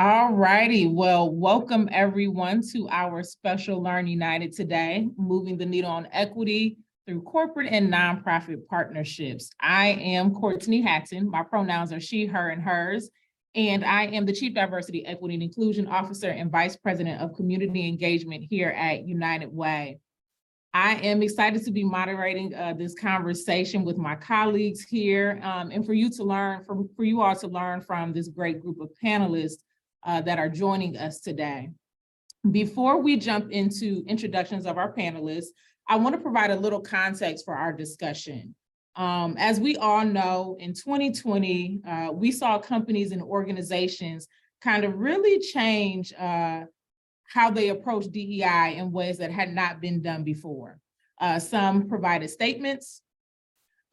All righty. Well, welcome everyone to our special Learn United today, moving the needle on equity through corporate and nonprofit partnerships. I am Courtney Hatton. My pronouns are she, her, and hers. And I am the Chief Diversity, Equity, and Inclusion Officer and Vice President of Community Engagement here at United Way. I am excited to be moderating this conversation with my colleagues here and for you all to learn from this great group of panelists that are joining us today. Before we jump into introductions of our panelists, I want to provide a little context for our discussion. As we all know, in 2020, we saw companies and organizations kind of really change how they approach DEI in ways that had not been done before. Some provided statements,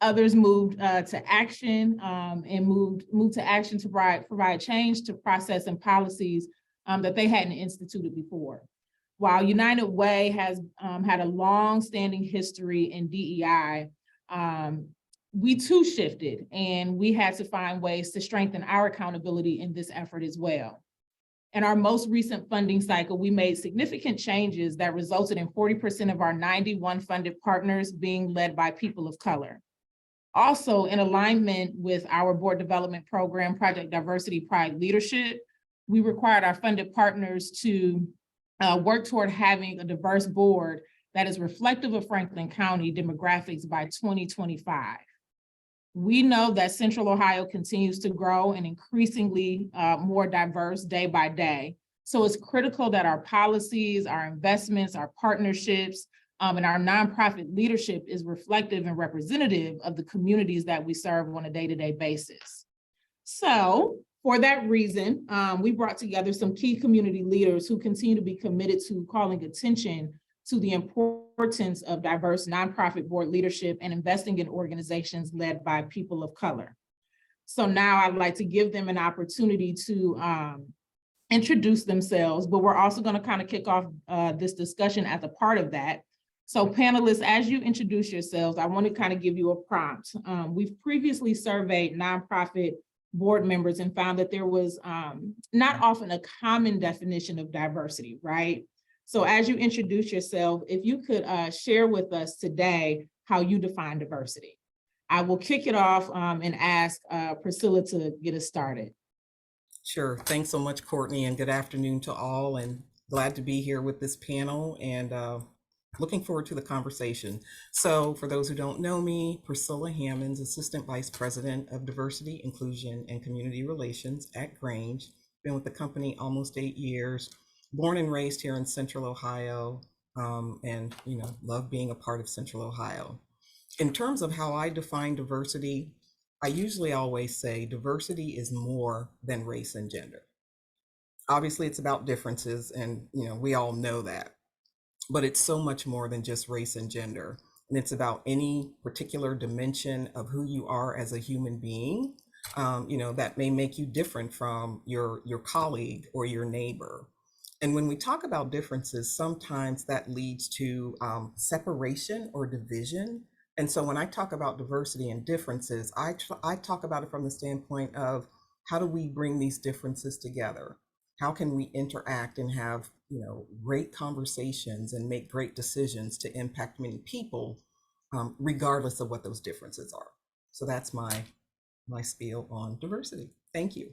others moved to action and moved to action to provide change to process and policies that they hadn't instituted before. While United Way has had a long-standing history in DEI, we too shifted and we had to find ways to strengthen our accountability in this effort as well. In our most recent funding cycle, we made significant changes that resulted in 40% of our 91 funded partners being led by people of color. Also, in alignment with our board development program, Project Diversity Pride Leadership, we required our funded partners to work toward having a diverse board that is reflective of Franklin County demographics by 2025. We know that Central Ohio continues to grow and increasingly more diverse day by day. So it's critical that our policies, our investments, our partnerships, and our nonprofit leadership is reflective and representative of the communities that we serve on a day-to-day basis. So for that reason, we brought together some key community leaders who continue to be committed to calling attention to the importance of diverse nonprofit board leadership and investing in organizations led by people of color. So now I'd like to give them an opportunity to introduce themselves, but we're also going to kind of kick off this discussion as a part of that. So panelists, as you introduce yourselves, I want to kind of give you a prompt. We've previously surveyed nonprofit board members and found that there was not often a common definition of diversity, right? So as you introduce yourself, if you could share with us today how you define diversity. I will kick it off and ask Priscilla to get us started. Sure. Thanks so much, Courtney, and good afternoon to all, and glad to be here with this panel and looking forward to the conversation. So for those who don't know me, Priscilla Hammonds, Assistant Vice President of Diversity, Inclusion, and Community Relations at Grange. Been with the company almost 8 years. Born and raised here in Central Ohio, and love being a part of Central Ohio. In terms of how I define diversity, I usually always say diversity is more than race and gender. Obviously, it's about differences, and we all know that, but it's so much more than just race and gender, and it's about any particular dimension of who you are as a human being. That may make you different from your colleague or your neighbor. And when we talk about differences, sometimes that leads to separation or division. And so when I talk about diversity and differences, I talk about it from the standpoint of how do we bring these differences together? How can we interact and have great conversations and make great decisions to impact many people, regardless of what those differences are? So that's my spiel on diversity. Thank you.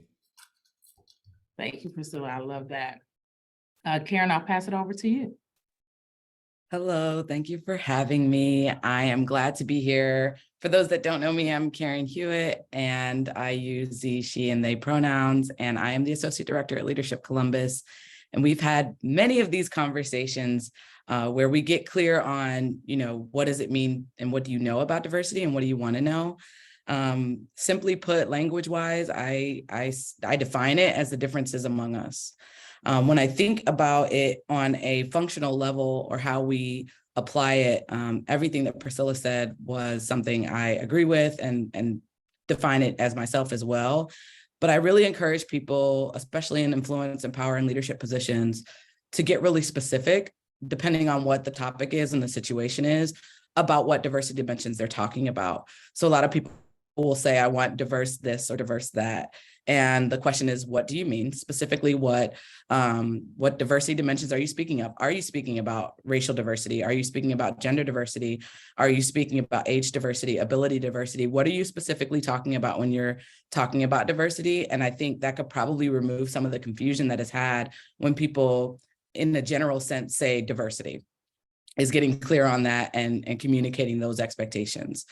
Thank you, Priscilla. I love that. Karen, I'll pass it over to you. Hello, thank you for having me. I am glad to be here. For those that don't know me, I'm Karen Hewitt, and I use ze, she, and they pronouns, and I am the Associate Director at Leadership Columbus. And we've had many of these conversations where we get clear on, what does it mean and what do you know about diversity and what do you want to know? Simply put, language-wise, I define it as the differences among us. When I think about it on a functional level or how we apply it, everything that Priscilla said was something I agree with and define it as myself as well. But I really encourage people, especially in influence and power and leadership positions, to get really specific, depending on what the topic is and the situation is, about what diversity dimensions they're talking about. So a lot of people will say, I want diverse this or diverse that. And the question is, what do you mean? Specifically, what diversity dimensions are you speaking of? Are you speaking about racial diversity? Are you speaking about gender diversity? Are you speaking about age diversity, ability diversity? What are you specifically talking about when you're talking about diversity? And I think that could probably remove some of the confusion that is had when people in a general sense say diversity, is getting clear on that and communicating those expectations.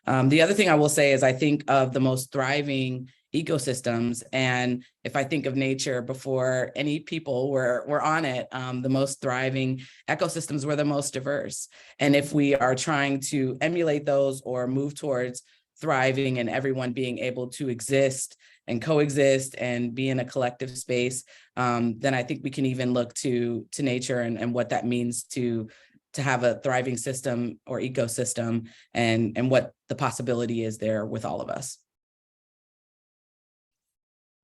The other thing I will say is I think of the most thriving ecosystems. And if I think of nature before any people were on it, the most thriving ecosystems were the most diverse. And if we are trying to emulate those or move towards thriving and everyone being able to exist and coexist and be in a collective space, then I think we can even look to nature and what that means to have a thriving system or ecosystem and what the possibility is there with all of us.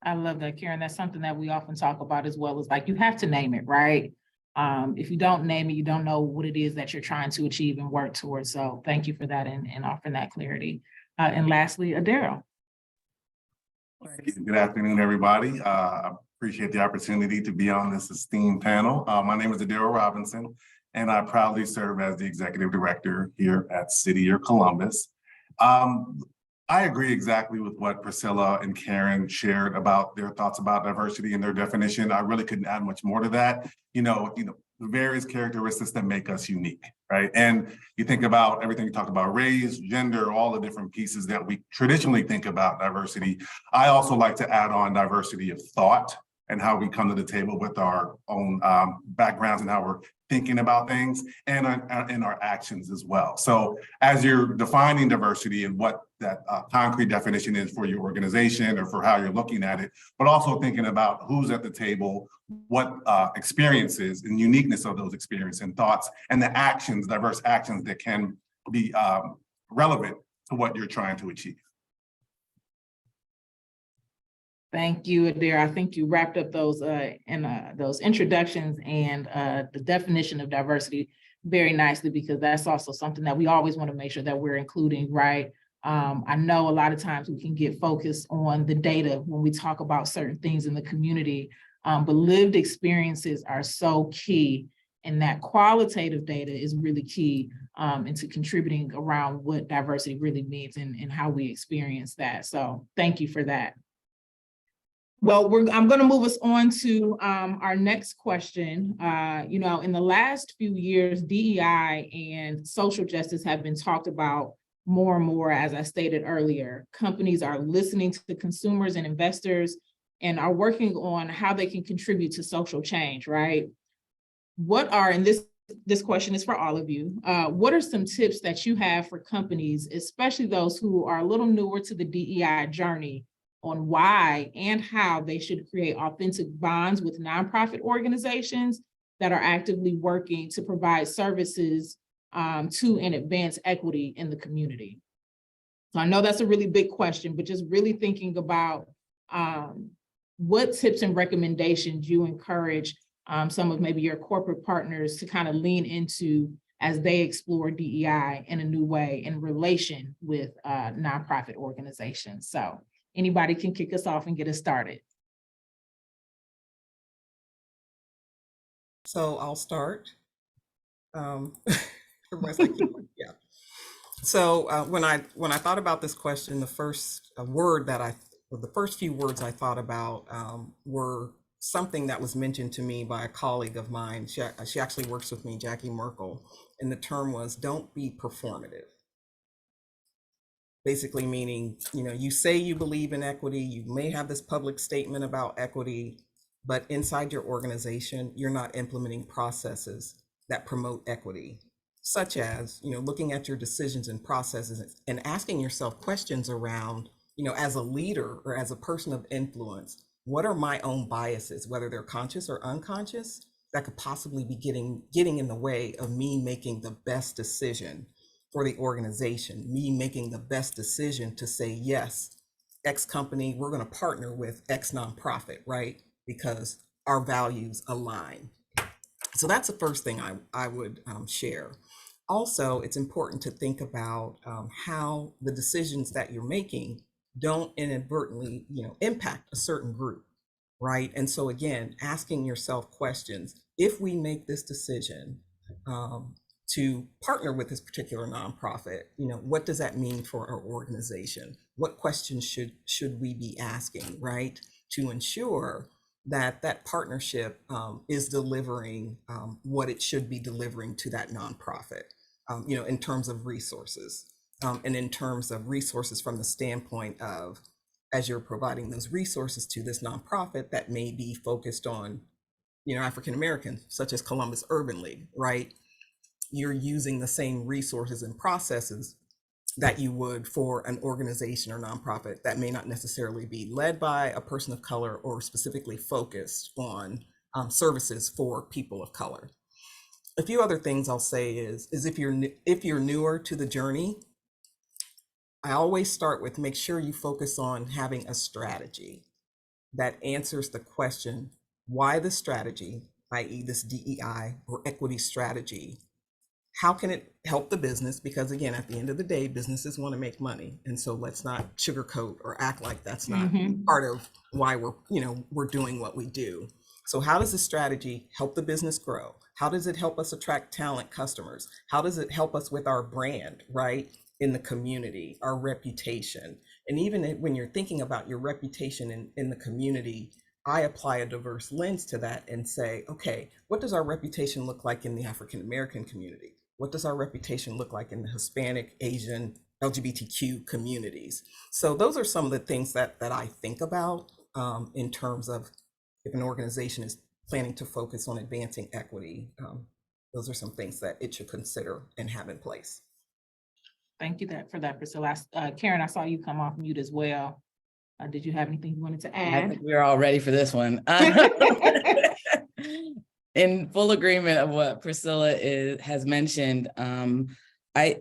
I love that, Karen. That's something that we often talk about as well, is like, you have to name it, right? If you don't name it, you don't know what it is that you're trying to achieve and work towards. So thank you for that and offering that clarity. And lastly, Adara. Good afternoon, everybody. I appreciate the opportunity to be on this esteemed panel. My name is Adara Robinson, and I proudly serve as the executive director here at City of Columbus. I agree exactly with what Priscilla and Karen shared about their thoughts about diversity and their definition. I really couldn't add much more to that. The various characteristics that make us unique, right? And you think about everything you talked about, race, gender, all the different pieces that we traditionally think about diversity. I also like to add on diversity of thought and how we come to the table with our own backgrounds and how we're thinking about things and in our actions as well. So as you're defining diversity and what that concrete definition is for your organization or for how you're looking at it, but also thinking about who's at the table, what experiences and uniqueness of those experiences and thoughts and the actions, diverse actions that can be relevant to what you're trying to achieve. Thank you, Adara. I think you wrapped up those introductions and the definition of diversity very nicely, because that's also something that we always want to make sure that we're including, right? I know a lot of times we can get focused on the data when we talk about certain things in the community, but lived experiences are so key, and that qualitative data is really key into contributing around what diversity really means and how we experience that. So thank you for that. Well, I'm going to move us on to our next question. In the last few years, DEI and social justice have been talked about more and more, as I stated earlier. Companies are listening to consumers and investors and are working on how they can contribute to social change, right? And this question is for all of you. What are some tips that you have for companies, especially those who are a little newer to the DEI journey, on why and how they should create authentic bonds with nonprofit organizations that are actively working to provide services to and advance equity in the community? So I know that's a really big question, but just really thinking about what tips and recommendations you encourage some of maybe your corporate partners to kind of lean into as they explore DEI in a new way in relation with nonprofit organizations. So anybody can kick us off and get us started. So I'll start. Everybody's like, yeah. So when I thought about this question, the first few words I thought about were something that was mentioned to me by a colleague of mine. She actually works with me, Jackie Merkel, and the term was, don't be performative. Basically meaning, you say you believe in equity, you may have this public statement about equity, but inside your organization, you're not implementing processes that promote equity, such as, looking at your decisions and processes and asking yourself questions around, as a leader or as a person of influence, what are my own biases, whether they're conscious or unconscious, that could possibly be getting in the way of me making the best decision for the organization, me making the best decision to say, yes, X company, we're going to partner with X nonprofit, right? Because our values align. So that's the first thing I would share. Also, it's important to think about how the decisions that you're making don't inadvertently, impact a certain group, right? And so again, asking yourself questions: if we make this decision to partner with this particular nonprofit, what does that mean for our organization? What questions should we be asking, right, to ensure that that partnership is delivering what it should be delivering to that nonprofit, in terms of resources, and in terms of resources from the standpoint of, as you're providing those resources to this nonprofit that may be focused on, African Americans, such as Columbus Urban League, right? You're using the same resources and processes that you would for an organization or nonprofit that may not necessarily be led by a person of color or specifically focused on services for people of color. A few other things I'll say is if you're newer to the journey, I always start with make sure you focus on having a strategy that answers the question, why the strategy, i.e. this DEI or equity strategy, how can it help the business? Because again, at the end of the day, businesses want to make money. And so let's not sugarcoat or act like that's not part of why we're doing what we do. So how does this strategy help the business grow? How does it help us attract talent customers? How does it help us with our brand, right, in the community, our reputation? And even when you're thinking about your reputation in the community, I apply a diverse lens to that and say, okay, what does our reputation look like in the African American community? What does our reputation look like in the Hispanic, Asian, LGBTQ communities? So those are some of the things that I think about in terms of if an organization is planning to focus on advancing equity. Those are some things that it should consider and have in place. Thank you for that, Priscilla. Karen, I saw you come off mute as well. Did you have anything you wanted to I add? think we're all ready for this one. In full agreement of what Priscilla has mentioned,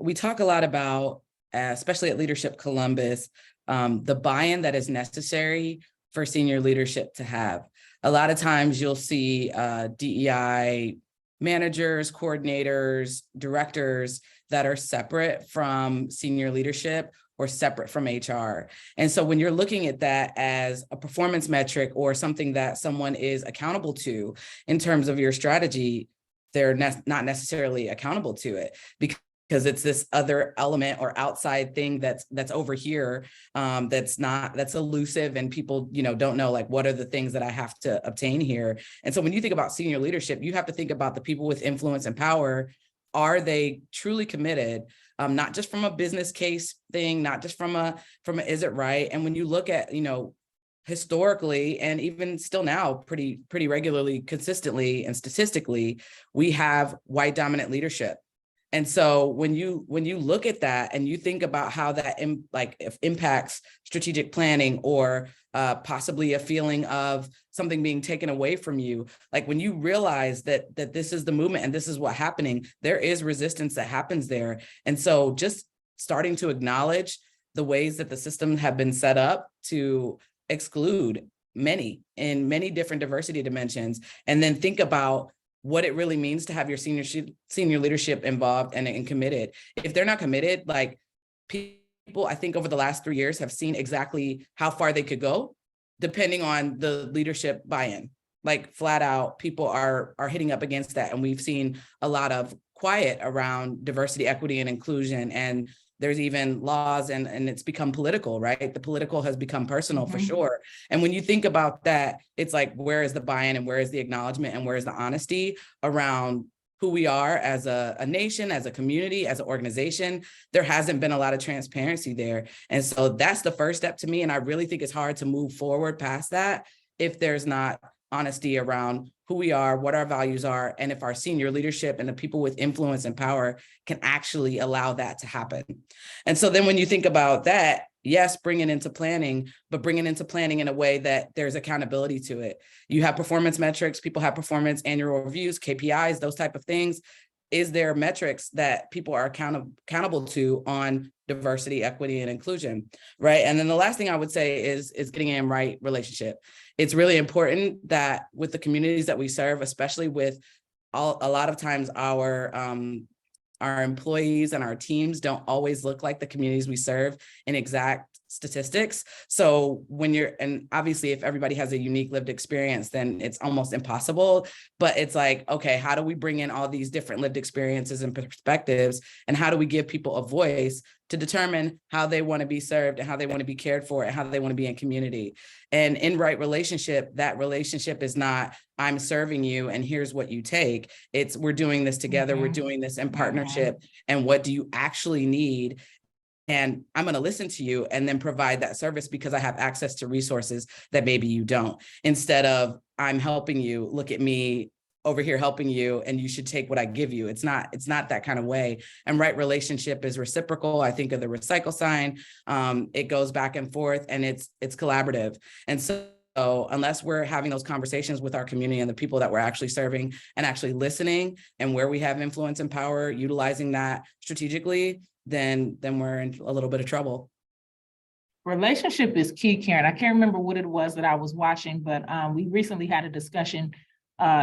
we talk a lot about, especially at Leadership Columbus, the buy-in that is necessary for senior leadership to have. A lot of times you'll see DEI managers, coordinators, directors that are separate from senior leadership or separate from HR. And so when you're looking at that as a performance metric or something that someone is accountable to in terms of your strategy, they're not necessarily accountable to it because it's this other element or outside thing that's over here, that's elusive, and people don't know, like, what are the things that I have to obtain here. And so when you think about senior leadership, you have to think about the people with influence and power. Are they truly committed? Not just from a business case thing, not just from a is it right? And when you look at, historically, and even still now pretty regularly, consistently and statistically, we have white dominant leadership. And so when you look at that and you think about how that impacts strategic planning or possibly a feeling of something being taken away from you, like when you realize that this is the movement and this is what's happening, there is resistance that happens there. And so just starting to acknowledge the ways that the systems have been set up to exclude many in many different diversity dimensions, and then think about what it really means to have your senior leadership involved and committed. If they're not committed, like, people, I think over the last 3 years have seen exactly how far they could go, depending on the leadership buy-in. Like, flat out, people are hitting up against that. And we've seen a lot of quiet around diversity, equity, and inclusion. And there's even laws and it's become political, right? The political has become personal for sure. And when you think about that, it's like, where is the buy-in and where is the acknowledgement and where is the honesty around who we are as a nation, as a community, as an organization? There hasn't been a lot of transparency there. And so that's the first step to me. And I really think it's hard to move forward past that if there's not honesty around who we are, what our values are, and if our senior leadership and the people with influence and power can actually allow that to happen. And so then when you think about that, yes, bring it into planning, but bring it into planning in a way that there's accountability to it. You have performance metrics, people have performance annual reviews, KPIs, those type of things. Is there metrics that people are accountable to on diversity, equity, and inclusion, right? And then the last thing I would say is getting in right relationship. It's really important that with the communities that we serve, especially with a lot of times our our employees and our teams don't always look like the communities we serve in exact statistics. So when and obviously if everybody has a unique lived experience, then it's almost impossible, but it's like, okay, how do we bring in all these different lived experiences and perspectives? And how do we give people a voice to determine how they want to be served and how they want to be cared for and how they want to be in community? And in right relationship, that relationship is not, I'm serving you and here's what you take. It's, we're doing this together. We're doing this in partnership. And what do you actually need? And I'm going to listen to you and then provide that service because I have access to resources that maybe you don't. Instead of, I'm helping you, look at me over here helping you and you should take what I give you. It's not that kind of way. And right relationship is reciprocal. I think of the recycle sign. It goes back and forth and it's collaborative. And so unless we're having those conversations with our community and the people that we're actually serving and actually listening and where we have influence and power, utilizing that strategically, then we're in a little bit of trouble. Relationship is key, Karen. I can't remember what it was that I was watching, but we recently had a discussion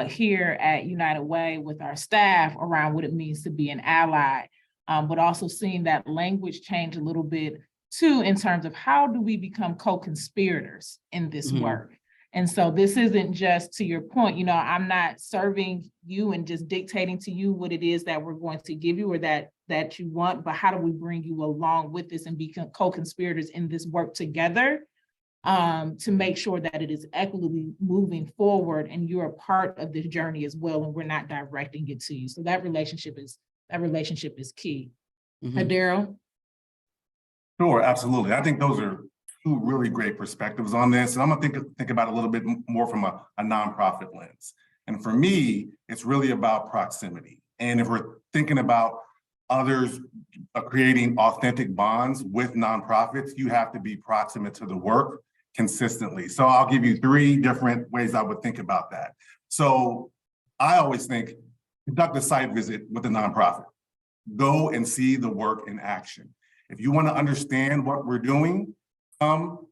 here at United Way with our staff around what it means to be an ally, but also seeing that language change a little bit too, in terms of how do we become co-conspirators in this work? And so this isn't just, to your point, you know, I'm not serving you and just dictating to you what it is that we're going to give you or that you want, but how do we bring you along with this and become co-conspirators in this work together to make sure that it is equitably moving forward and you're a part of this journey as well, and we're not directing it to you. So that relationship is key. Daryl? Sure, absolutely. I think those are two really great perspectives on this. And I'm gonna think about it a little bit more from a nonprofit lens. And for me, it's really about proximity. And if we're thinking about others creating authentic bonds with nonprofits, you have to be proximate to the work consistently. So I'll give you three different ways I would think about that. So I always think, conduct a site visit with a nonprofit. Go and see the work in action. If you want to understand what we're doing, come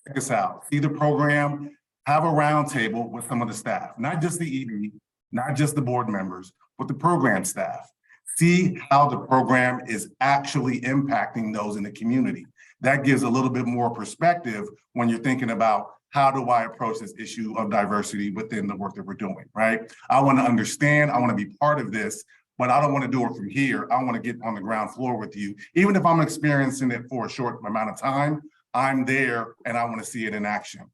check us out. See the program, have a roundtable with some of the staff, not just the ED, not just the board members, but the program staff. See how the program is actually impacting those in the community. That gives a little bit more perspective when you're thinking about how do I approach this issue of diversity within the work that we're doing, right? I want to understand, I want to be part of this, but I don't want to do it from here. I want to get on the ground floor with you. Even if I'm experiencing it for a short amount of time, I'm there and I want to see it in action.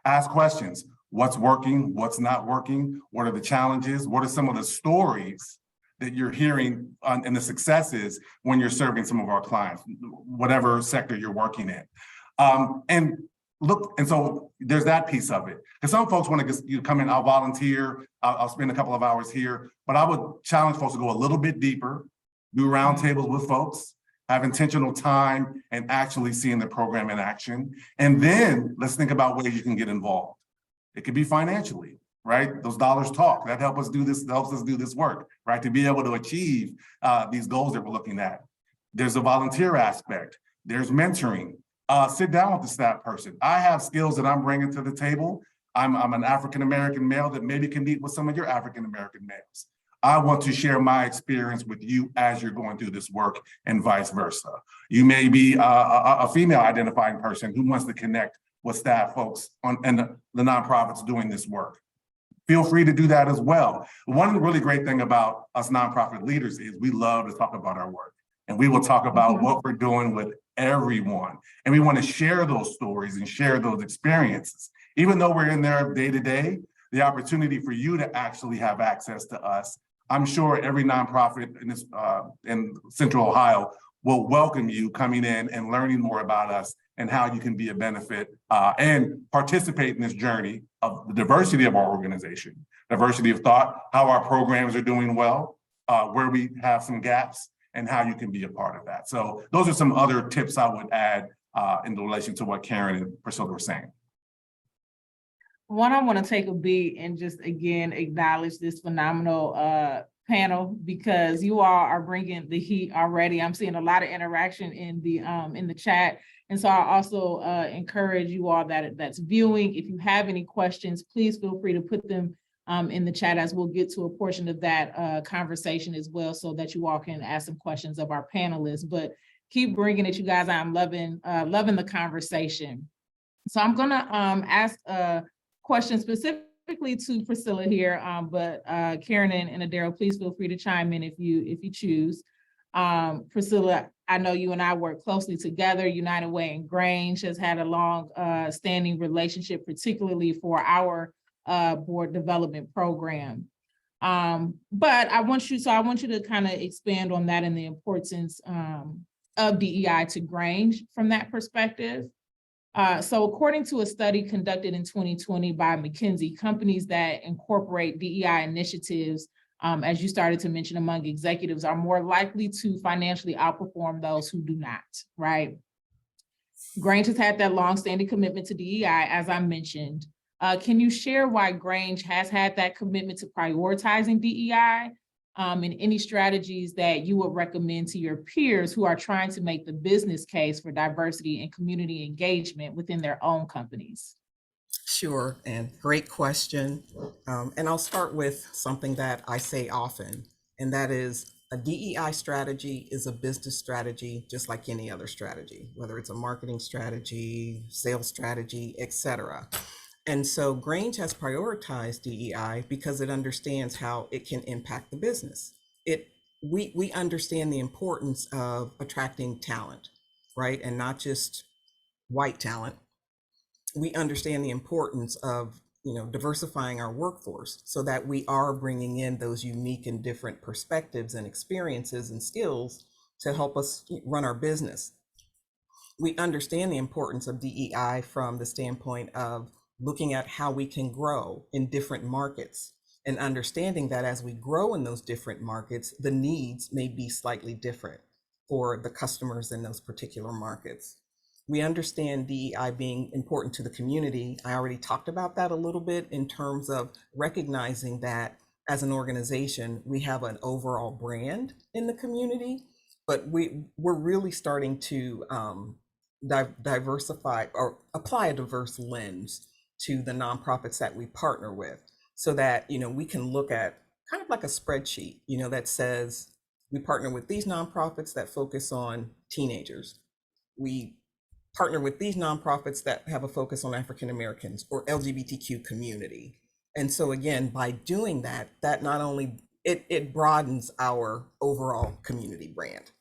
Ask questions. What's working? What's not working? What are the challenges? What are some of the stories that you're hearing and the successes when you're serving some of our clients, whatever sector you're working in? And so there's that piece of it. Because some folks want to come in, I'll volunteer, I'll spend a couple of hours here, but I would challenge folks to go a little bit deeper, do roundtables with folks, have intentional time and actually seeing the program in action. And then let's think about ways you can get involved. It could be financially, right? Those dollars talk. That helps us do this work, right? To be able to achieve these goals that we're looking at. There's a volunteer aspect. There's mentoring. Sit down with the staff person. I have skills that I'm bringing to the table. I'm an African-American male that maybe can meet with some of your African-American males. I want to share my experience with you as you're going through this work and vice versa. You may be a female identifying person who wants to connect with staff folks and the nonprofits doing this work. Feel free to do that as well. One really great thing about us nonprofit leaders is we love to talk about our work, and we will talk about what we're doing with everyone. And we want to share those stories and share those experiences. Even though we're in there day to day, the opportunity for you to actually have access to us, I'm sure every nonprofit in this in Central Ohio will welcome you coming in and learning more about us and how you can be a benefit and participate in this journey of the diversity of our organization, diversity of thought, how our programs are doing well, where we have some gaps, and how you can be a part of that. So those are some other tips I would add in relation to what Karen and Priscilla were saying. One, I want to take a beat and just again acknowledge this phenomenal panel, because you all are bringing the heat already. I'm seeing a lot of interaction in the chat, and so I also encourage you all that's viewing. If you have any questions, please feel free to put them in the chat, as we'll get to a portion of that conversation as well, so that you all can ask some questions of our panelists. But keep bringing it, you guys. I'm loving the conversation. So I'm gonna ask a question specifically to Priscilla here, but Karen and Adero, please feel free to chime in if you choose. Priscilla, I know you and I work closely together. United Way and Grange has had a long standing relationship, particularly for our board development program. But I want you to kind of expand on that and the importance of DEI to Grange from that perspective. So according to a study conducted in 2020 by McKinsey, companies that incorporate DEI initiatives, as you started to mention, among executives, are more likely to financially outperform those who do not, right? Grange has had that longstanding commitment to DEI, as I mentioned. Can you share why Grange has had that commitment to prioritizing DEI, and any strategies that you would recommend to your peers who are trying to make the business case for diversity and community engagement within their own companies? Sure, and great question. And I'll start with something that I say often, and that is a DEI strategy is a business strategy, just like any other strategy, whether it's a marketing strategy, sales strategy, etc. And so Grange has prioritized DEI because it understands how it can impact the business. We understand the importance of attracting talent, right? And not just white talent. We understand the importance of diversifying our workforce so that we are bringing in those unique and different perspectives and experiences and skills to help us run our business. We understand the importance of DEI from the standpoint of looking at how we can grow in different markets and understanding that as we grow in those different markets, the needs may be slightly different for the customers in those particular markets. We understand DEI being important to the community. I already talked about that a little bit in terms of recognizing that as an organization, we have an overall brand in the community, but we're really starting to diversify or apply a diverse lens to the nonprofits that we partner with, so that we can look at kind of like a spreadsheet that says we partner with these nonprofits that focus on teenagers, we partner with these nonprofits that have a focus on African Americans or LGBTQ community. And so again, by doing that not only it broadens our overall community brand.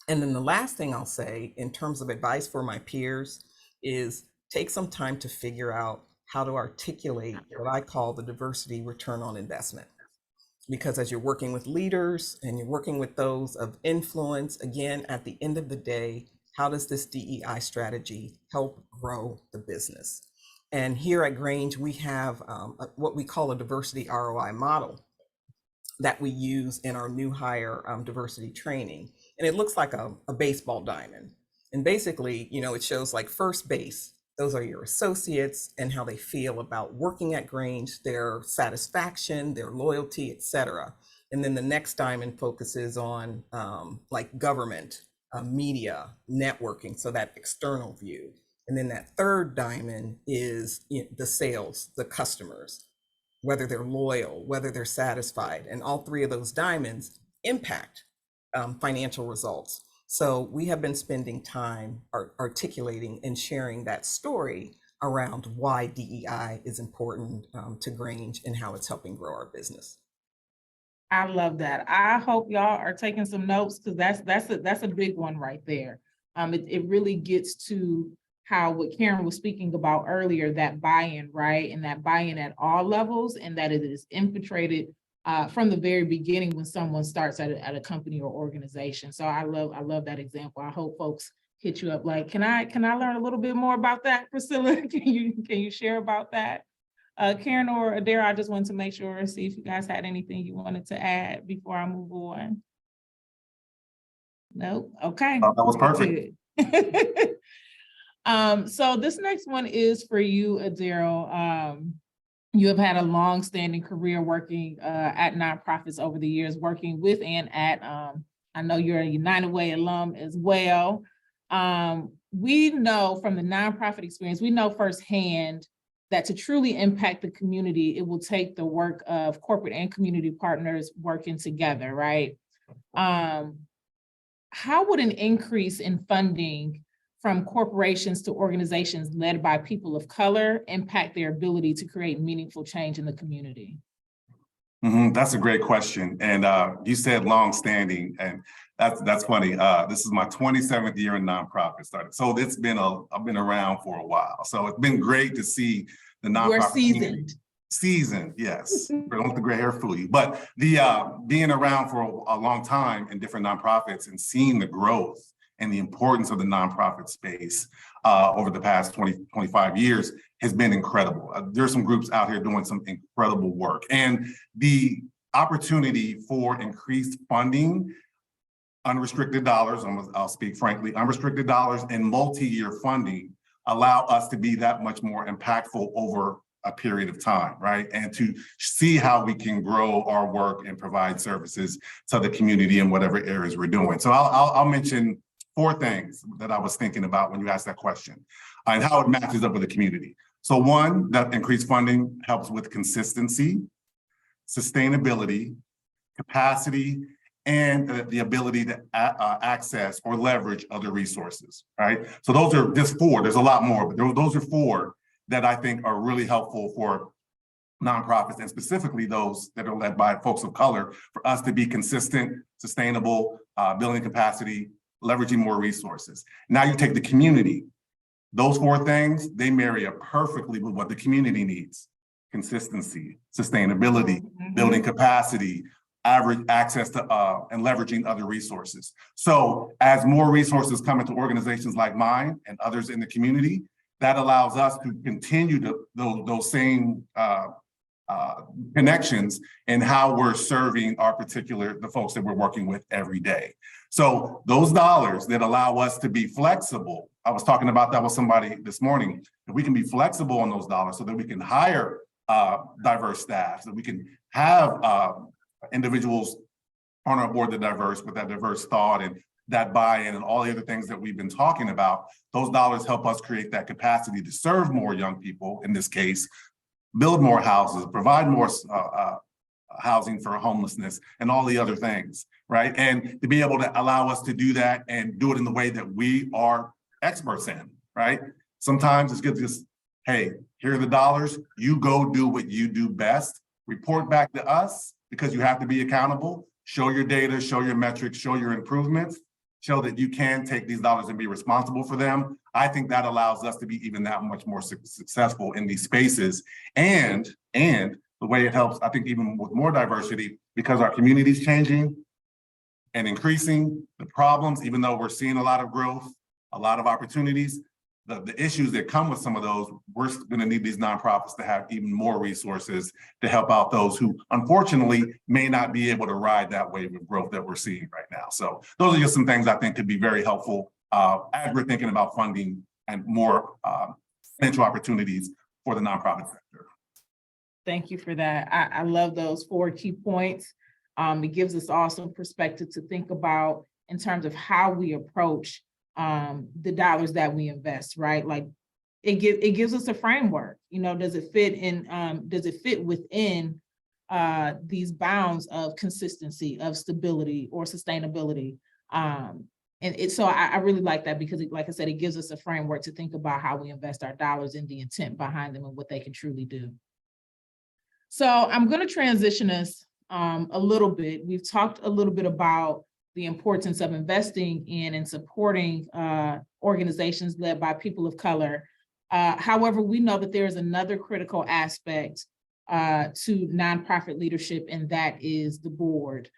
And then the last thing I'll say in terms of advice for my peers is take some time to figure out how to articulate what I call the diversity return on investment. Because as you're working with leaders and you're working with those of influence, again, at the end of the day, how does this DEI strategy help grow the business? And here at Grange, we have what we call a diversity ROI model that we use in our new hire diversity training. And it looks like a baseball diamond. And basically, it shows like first base, those are your associates and how they feel about working at Grange, their satisfaction, their loyalty, etc. And then the next diamond focuses on like government, media, networking, so that external view. And then that third diamond is the sales, the customers, whether they're loyal, whether they're satisfied. And all three of those diamonds impact financial results. So we have been spending time articulating and sharing that story around why DEI is important to Grange and how it's helping grow our business. I love that. I hope y'all are taking some notes, because that's a big one right there. It really gets to how what Karen was speaking about earlier, that buy-in, right? And that buy-in at all levels, and that it is infiltrated from the very beginning when someone starts at a company or organization. So I love that example. I hope folks hit you up like, can I learn a little bit more about that, Priscilla? Can you share about that? Karen or Adara, I just wanted to make sure, see if you guys had anything you wanted to add before I move on. Nope. Okay. That was perfect. So this next one is for you, Adara. You have had a long-standing career working at nonprofits over the years, working with and at, I know you're a United Way alum as well. We know from the nonprofit experience, we know firsthand that to truly impact the community, it will take the work of corporate and community partners working together, right? How would an increase in funding from corporations to organizations led by people of color impact their ability to create meaningful change in the community? That's a great question. And you said longstanding, and that's funny. This is my 27th year in nonprofit started. So I've been around for a while. So it's been great to see the nonprofit. We're seasoned. Seasoned, yes. Don't let the gray hair fool you. But the being around for a long time in different nonprofits and seeing the growth and the importance of the nonprofit space over the past 25 years has been incredible. There's some groups out here doing some incredible work. And the opportunity for increased funding, unrestricted dollars, I'll speak frankly, unrestricted dollars and multi-year funding allow us to be that much more impactful over a period of time, right? And to see how we can grow our work and provide services to the community in whatever areas we're doing. So I'll mention 4 things that I was thinking about when you asked that question and how it matches up with the community. So 1, that increased funding helps with consistency, sustainability, capacity, and the ability to access or leverage other resources, right? So those are just 4, there's a lot more, but those are 4 that I think are really helpful for nonprofits and specifically those that are led by folks of color for us to be consistent, sustainable, building capacity, leveraging more resources. Now you take the community. Those 4 things, they marry up perfectly with what the community needs. Consistency, sustainability, building capacity, average access to and leveraging other resources. So as more resources come into organizations like mine and others in the community, that allows us to continue those same connections in how we're serving the folks that we're working with every day. So those dollars that allow us to be flexible, I was talking about that with somebody this morning, that we can be flexible on those dollars so that we can hire diverse staff, so we can have individuals on our board that diverse with that diverse thought and that buy-in and all the other things that we've been talking about. Those dollars help us create that capacity to serve more young people, in this case, build more houses, provide more housing for homelessness and all the other things, right? And to be able to allow us to do that and do it in the way that we are experts in, right? Sometimes it's good to just, hey, here are the dollars, you go do what you do best, report back to us because you have to be accountable, show your data, show your metrics, show your improvements, show that you can take these dollars and be responsible for them. I think that allows us to be even that much more successful in these spaces. And the way it helps, I think even with more diversity, because our community is changing and increasing, the problems, even though we're seeing a lot of growth, a lot of opportunities, the issues that come with some of those, we're gonna need these nonprofits to have even more resources to help out those who unfortunately may not be able to ride that wave of growth that we're seeing right now. So those are just some things I think could be very helpful as we're thinking about funding and more financial opportunities for the nonprofit sector. Thank you for that. I love those 4 key points. It gives us all some perspective to think about in terms of how we approach the dollars that we invest, right? Like it gives us a framework, you know, does it fit within these bounds of consistency, of stability or sustainability? So I really like that because like I said, it gives us a framework to think about how we invest our dollars and the intent behind them and what they can truly do. So I'm going to transition us a little bit. We've talked a little bit about the importance of investing in and supporting organizations led by people of color. However, we know that there is another critical aspect to nonprofit leadership, and that is the board.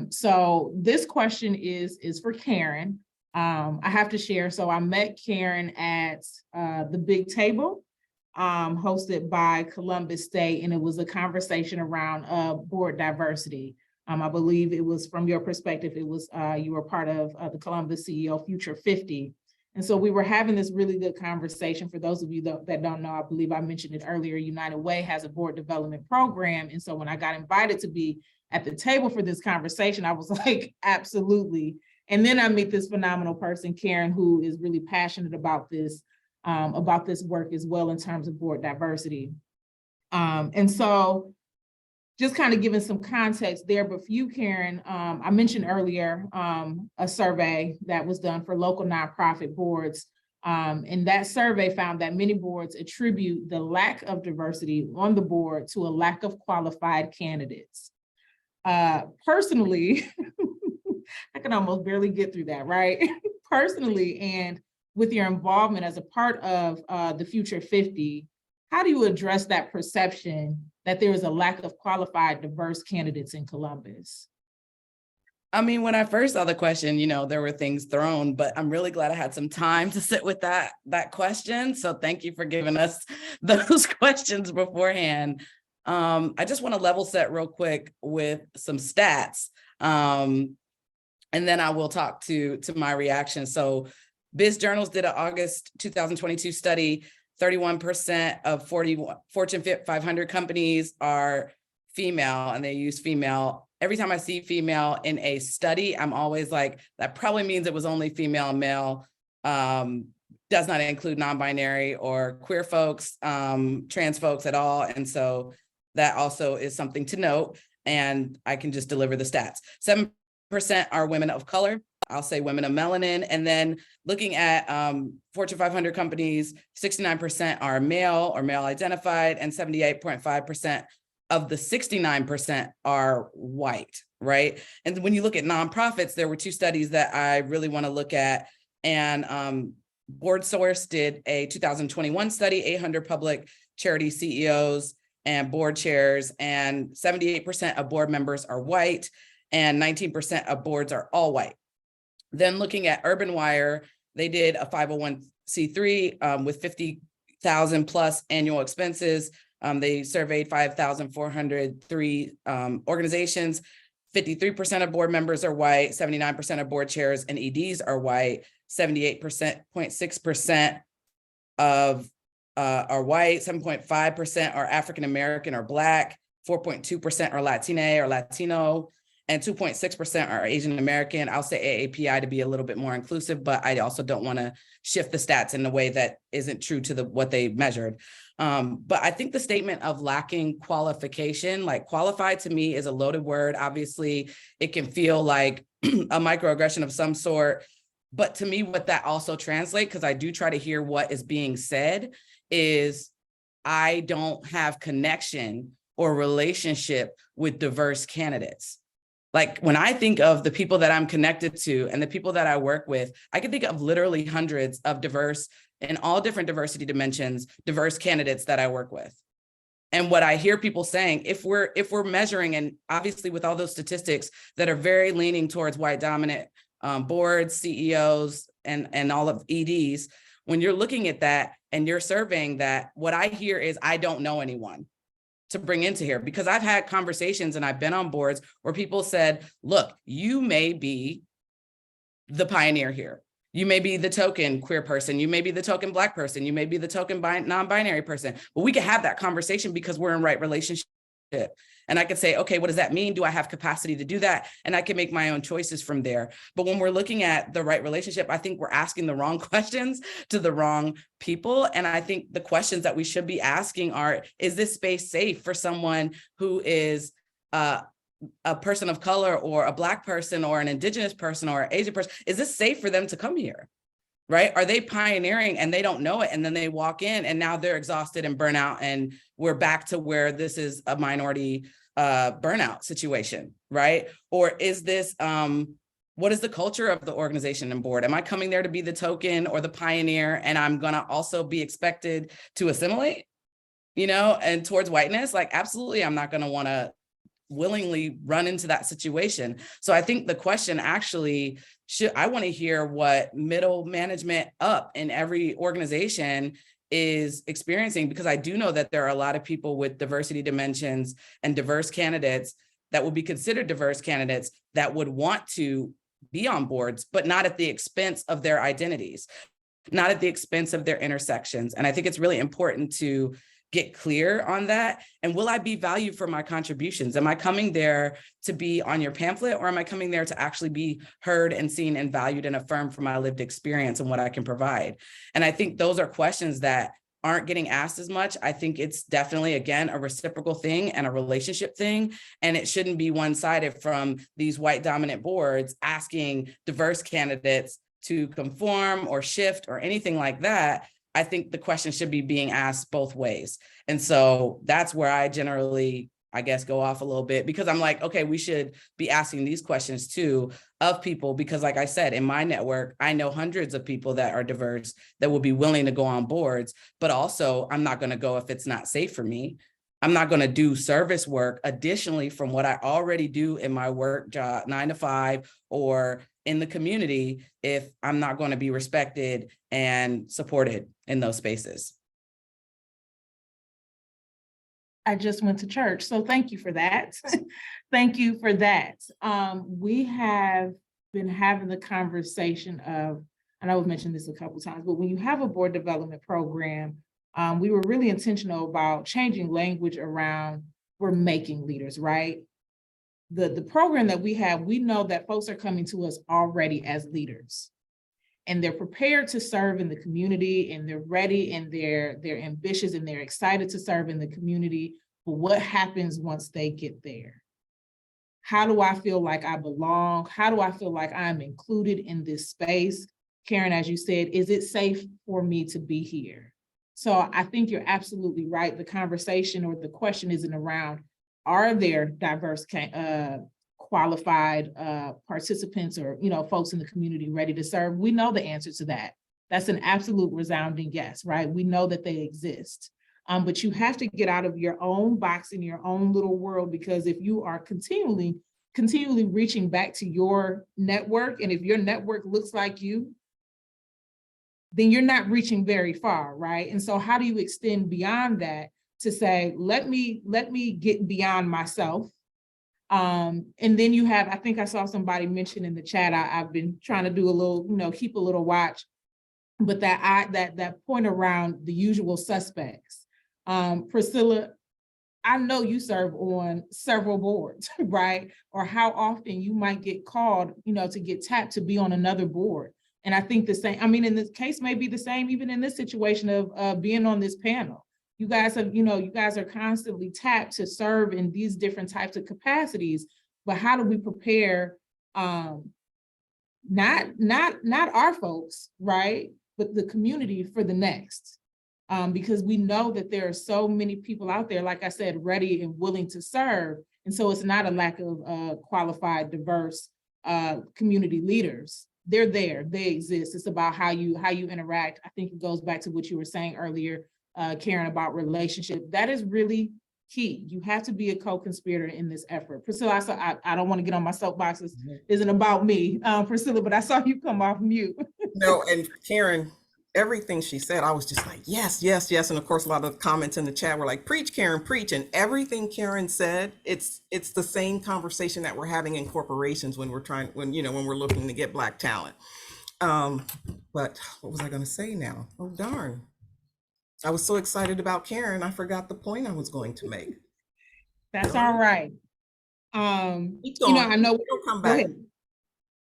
So this question is for Karen. I have to share. So I met Karen at the Big Table, hosted by Columbus State, and it was a conversation around board diversity. I believe it was from your perspective, it was you were part of the Columbus CEO Future 50. And so we were having this really good conversation. For those of you that don't know, I believe I mentioned it earlier, United Way has a board development program. And so when I got invited to be at the table for this conversation, I was like, absolutely. And then I meet this phenomenal person, Karen, who is really passionate about this. about this work as well in terms of board diversity. And so just kind of giving some context there, but for you, Karen, I mentioned earlier a survey that was done for local nonprofit boards. And that survey found that many boards attribute the lack of diversity on the board to a lack of qualified candidates. Personally, I can almost barely get through that, right? Personally, and with your involvement as a part of the Future 50, how do you address that perception that there is a lack of qualified, diverse candidates in Columbus? I mean, when I first saw the question, there were things thrown, but I'm really glad I had some time to sit with that question. So thank you for giving us those questions beforehand. I just want to level set real quick with some stats. And then I will talk to my reaction. So Biz Journals did an August 2022 study. 31% of Fortune 500 companies are female, and they use female. Every time I see female in a study, I'm always like, that probably means it was only female and male. Does not include non-binary or queer folks, trans folks at all. And so that also is something to note. And I can just deliver the stats. 7% are women of color. I'll say women of melanin. And then looking at Fortune 500 companies, 69% are male or male identified, and 78.5% of the 69% are white, right? And when you look at nonprofits, there were two studies that I really want to look at. And Board Source did a 2021 study, 800 public charity CEOs and board chairs, and 78% of board members are white, and 19% of boards are all white. Then looking at Urban Wire, they did a 501c3 with 50,000 plus annual expenses. They surveyed 5,403 organizations. 53% of board members are white, 79% of board chairs and EDs are white, 78.6% of are white, 7.5% are African American or Black, 4.2% are Latina or Latino, and 2.6% are Asian American. I'll say AAPI to be a little bit more inclusive, but I also don't want to shift the stats in a way that isn't true to what they measured. But I think the statement of lacking qualification, like qualified to me is a loaded word. Obviously, it can feel like a microaggression of some sort. But to me, what that also translates, because I do try to hear what is being said, is I don't have connection or relationship with diverse candidates. Like when I think of the people that I'm connected to and the people that I work with, I can think of literally hundreds of diverse, in all different diversity dimensions, diverse candidates that I work with. And what I hear people saying, if we're measuring, and obviously with all those statistics that are very leaning towards white dominant boards, CEOs, and all of EDs, when you're looking at that and you're surveying that, what I hear is I don't know anyone to bring into here, because I've had conversations and I've been on boards where people said, look, you may be the pioneer here. You may be the token queer person. You may be the token Black person. You may be the token non-binary person. But we can have that conversation because we're in right relationship. And I could say, okay, what does that mean? Do I have capacity to do that? And I can make my own choices from there. But when we're looking at the right relationship, I think we're asking the wrong questions to the wrong people. And I think the questions that we should be asking are, is this space safe for someone who is a person of color or a Black person or an Indigenous person or an Asian person? Is this safe for them to come here? Right? Are they pioneering and they don't know it? And then they walk in and now they're exhausted and burnt out. And we're back to where this is a minority burnout situation, right? Or is this, what is the culture of the organization and board? Am I coming there to be the token or the pioneer? And I'm going to also be expected to assimilate, and towards whiteness? Like, absolutely, I'm not going to want to willingly run into that situation. So I think the question actually I want to hear what middle management up in every organization is experiencing, because I do know that there are a lot of people with diversity dimensions and diverse candidates that would be considered diverse candidates that would want to be on boards, but not at the expense of their identities, not at the expense of their intersections. And I think it's really important to get clear on that? And will I be valued for my contributions? Am I coming there to be on your pamphlet, or am I coming there to actually be heard and seen and valued and affirmed for my lived experience and what I can provide? And I think those are questions that aren't getting asked as much. I think it's definitely, again, a reciprocal thing and a relationship thing. And it shouldn't be one-sided from these white dominant boards asking diverse candidates to conform or shift or anything like that. I think the question should be being asked both ways. And so that's where I generally, I guess, go off a little bit, because I'm like, okay, we should be asking these questions too of people, because like I said, in my network, I know hundreds of people that are diverse that will be willing to go on boards, but also I'm not going to go if it's not safe for me. I'm not going to do service work additionally from what I already do in my work job, 9 to 5, or in the community, if I'm not going to be respected and supported in those spaces. I just went to church, so thank you for that. Thank you for that. We have been having the conversation of, and I would mention this a couple of times, but when you have a board development program, we were really intentional about changing language around we're making leaders, right? The program that we have, we know that folks are coming to us already as leaders, and they're prepared to serve in the community, and they're ready, and they're ambitious, and they're excited to serve in the community. But what happens once they get there? How do I feel like I belong? How do I feel like I'm included in this space? Karen, as you said, is it safe for me to be here? So I think you're absolutely right. The conversation or the question isn't around, are there diverse qualified participants or folks in the community ready to serve? We know the answer to that. That's an absolute resounding yes, right? We know that they exist. But you have to get out of your own box in your own little world, because if you are continually reaching back to your network, and if your network looks like you, then you're not reaching very far, right? And so how do you extend beyond that to say, let me get beyond myself? And then you have, I think I saw somebody mention in the chat, I've been trying to do a little, keep a little watch, but that point around the usual suspects. Priscilla, I know you serve on several boards, right? Or how often you might get called, to get tapped to be on another board. And I think the same, in this case may be the same, even in this situation of being on this panel. You guys have, you guys are constantly tapped to serve in these different types of capacities, but how do we prepare, not our folks, right? But the community for the next? Because we know that there are so many people out there, like I said, ready and willing to serve. And so it's not a lack of qualified, diverse community leaders. They're there, they exist. It's about how you interact. I think it goes back to what you were saying earlier, Karen, about relationship. That is really key. You have to be a co-conspirator in this effort. Priscilla, I don't want to get on my soapboxes. Isn't about me, Priscilla, but I saw you come off mute. No, and Karen, everything she said, I was just like, yes, yes, yes. And of course, a lot of the comments in the chat were like, preach, Karen, preach. And everything Karen said, it's the same conversation that we're having in corporations when we're looking to get Black talent. But what was I going to say now? Oh, darn. I was so excited about Karen, I forgot the point I was going to make. That's all right. I know. It'll come back. Go ahead.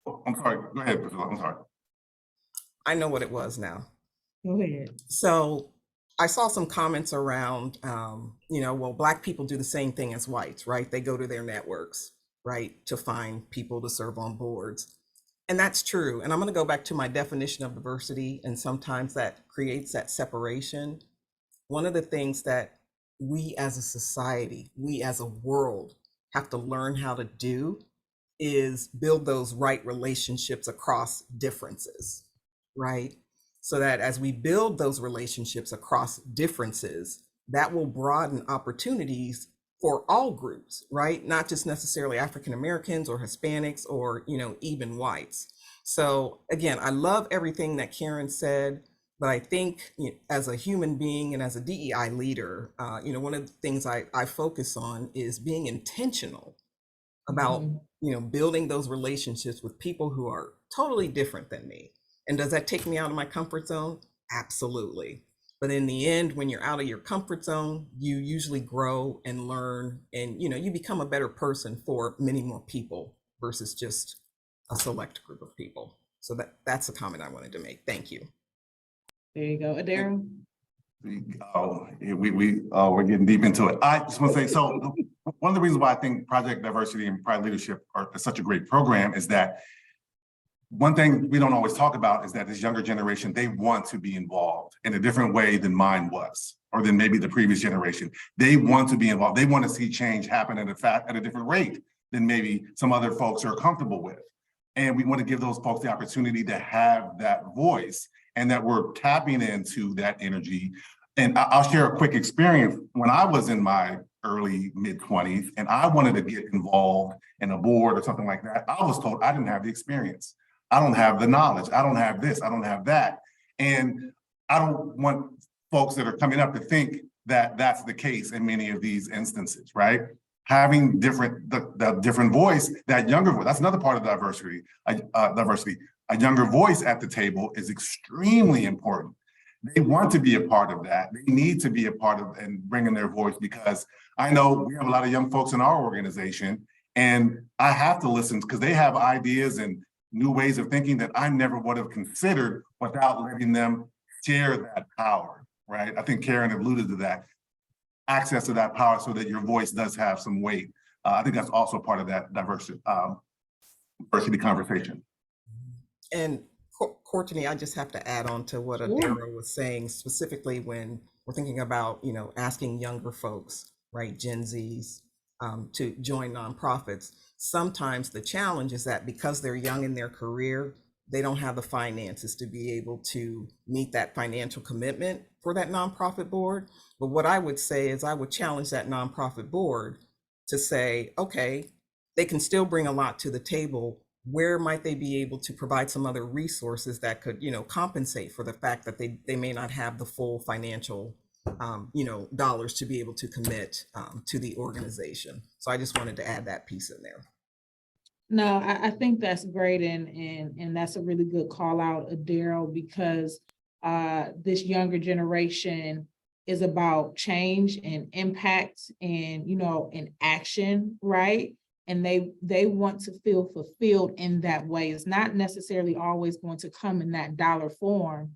Oh, I'm sorry. Go ahead, Priscilla. I'm sorry. I know what it was now. Go ahead. So I saw some comments around, well, Black people do the same thing as whites, right? They go to their networks, right, to find people to serve on boards. And that's true. And I'm going to go back to my definition of diversity. And sometimes that creates that separation. One of the things that we as a society, we as a world have to learn how to do is build those right relationships across differences, right? So that as we build those relationships across differences, that will broaden opportunities for all groups, right? Not just necessarily African Americans or Hispanics or, even whites. So again, I love everything that Karen said, but I think as a human being and as a DEI leader, one of the things I focus on is being intentional about, building those relationships with people who are totally different than me. And does that take me out of my comfort zone? Absolutely. But in the end, when you're out of your comfort zone, you usually grow and learn, and you become a better person for many more people versus just a select group of people. So that's a comment I wanted to make. Thank you. There you go. Daryl? We're getting deep into it. I just want to say, so one of the reasons why I think Project Diversity and Pride Leadership is such a great program is that one thing we don't always talk about is that this younger generation, they want to be involved in a different way than mine was, or than maybe the previous generation. They want to be involved. They want to see change happen at a different rate than maybe some other folks are comfortable with. And we want to give those folks the opportunity to have that voice, and that we're tapping into that energy. And I'll share a quick experience. When I was in my early mid-20s and I wanted to get involved in a board or something like that, I was told I didn't have the experience. I don't have the knowledge. I don't have this, I don't have that. And I don't want folks that are coming up to think that that's the case in many of these instances, right? Having the different voice, that younger voice, that's another part of diversity. A younger voice at the table is extremely important. They want to be a part of that. They need to be a part of and bringing their voice, because I know we have a lot of young folks in our organization, and I have to listen because they have ideas and new ways of thinking that I never would have considered without letting them share that power, right? I think Karen alluded to that. Access to that power so that your voice does have some weight. I think that's also part of that diversity conversation. And Courtney, I just have to add on to what Adara was saying, specifically when we're thinking about, asking younger folks, right, Gen Zs, to join nonprofits. Sometimes the challenge is that because they're young in their career, they don't have the finances to be able to meet that financial commitment for that nonprofit board. But what I would say is I would challenge that nonprofit board to say, okay, they can still bring a lot to the table. Where might they be able to provide some other resources that could, compensate for the fact that they may not have the full financial, dollars to be able to commit to the organization. So I just wanted to add that piece in there. No, I think that's great, and that's a really good call out, Daryl, because this younger generation is about change and impact and and action, right? And they want to feel fulfilled in that way. It's not necessarily always going to come in that dollar form,